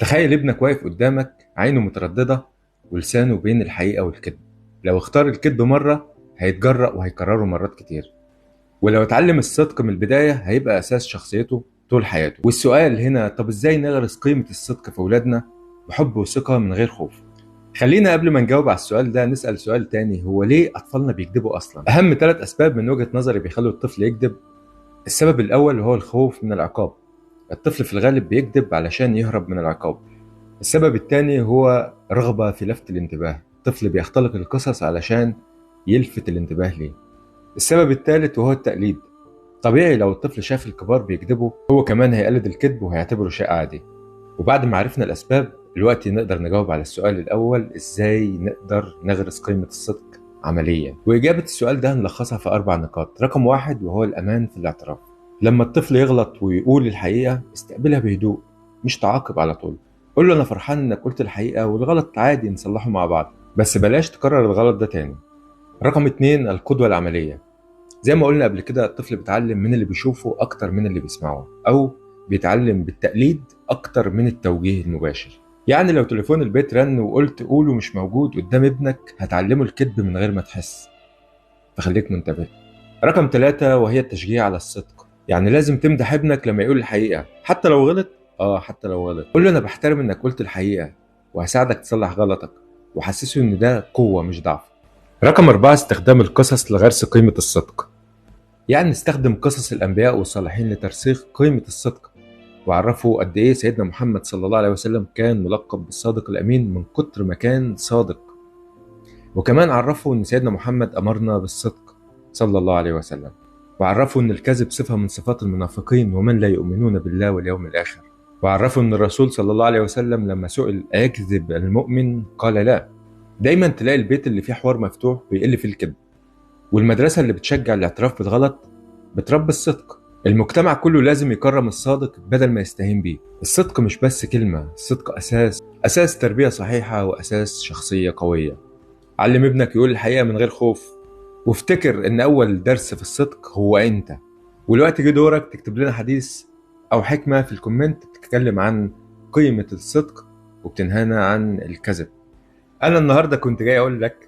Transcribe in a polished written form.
تخيل ابنك واقف قدامك عينه مترددة ولسانه بين الحقيقة والكذب. لو اختار الكذب مرة هيتجرأ وهيكرره مرات كتير، ولو اتعلم الصدق من البداية هيبقى أساس شخصيته طول حياته. والسؤال هنا، طب ازاي نغرس قيمة الصدق في أولادنا بحب وثقة من غير خوف؟ خلينا قبل ما نجاوب على السؤال ده نسأل سؤال تاني، هو ليه أطفالنا بيكذبوا أصلا؟ أهم 3 أسباب من وجهة نظري بيخلوا الطفل يكذب. السبب الأول هو الخوف من العقاب. الطفل في الغالب بيكذب علشان يهرب من العقاب. السبب الثاني هو رغبة في لفت الانتباه. الطفل بيختلق القصص علشان يلفت الانتباه ليه. السبب الثالث وهو التقليد. طبيعي لو الطفل شاف الكبار بيكذبوا هو كمان هيقلد الكذب وهيعتبره شيء عادي. وبعد ما عرفنا الأسباب دلوقتي نقدر نجاوب على السؤال الأول، إزاي نقدر نغرس قيمة الصدق عمليا. وإجابة السؤال ده هنلخصها في 4 نقاط. رقم 1 وهو الأمان في الاعتراف. لما الطفل يغلط ويقول الحقيقة استقبلها بهدوء، مش تعاقب على طول. قول له أنا فرحان إنك قلت الحقيقة والغلط عادي نصلحه مع بعض، بس بلاش تكرر الغلط ده تاني. رقم 2 القدوة العملية. زي ما قلنا قبل كده، الطفل بيتعلم من اللي بيشوفه أكتر من اللي بيسمعه، أو بيتعلم بالتقليد أكتر من التوجيه المباشر. يعني لو تليفون البيت رن وقلت قوله مش موجود قدام ابنك هتعلمه الكذب من غير ما تحس، فخليك منتبه. رقم 3 وهي التشجيع على الصدق. يعني لازم تمدح ابنك لما يقول الحقيقة حتى لو غلط. حتى لو غلط قول له أنا بحترم إنك قلت الحقيقة وهساعدك تصلح غلطك، وحسسه إن ده قوة مش ضعف. رقم 4 استخدام القصص لغرس قيمة الصدق. يعني نستخدم قصص الأنبياء والصالحين لترسيخ قيمة الصدق، وعرفوا قد إيه سيدنا محمد صلى الله عليه وسلم كان ملقب بالصادق الأمين من كتر ما كان صادق. وكمان عرفوا إن سيدنا محمد أمرنا بالصدق صلى الله عليه وسلم، وعرفوا إن الكذب صفة من صفات المنافقين ومن لا يؤمنون بالله واليوم الآخر. وعرفوا إن الرسول صلى الله عليه وسلم لما سئل أيكذب المؤمن قال لا. دايما تلاقي البيت اللي فيه حوار مفتوح بيقل فيه الكذب، والمدرسة اللي بتشجع الاعتراف بالغلط بتربي الصدق. المجتمع كله لازم يكرم الصادق بدل ما يستهين بيه. الصدق مش بس كلمة، الصدق أساس تربية صحيحة وأساس شخصية قوية. علم ابنك يقول الحقيقة من غير خوف، وافتكر ان اول درس في الصدق هو انت. والوقت جه دورك تكتب لنا حديث او حكمة في الكومنت بتتكلم عن قيمة الصدق وبتنهانا عن الكذب. انا النهاردة كنت جاي اقول لك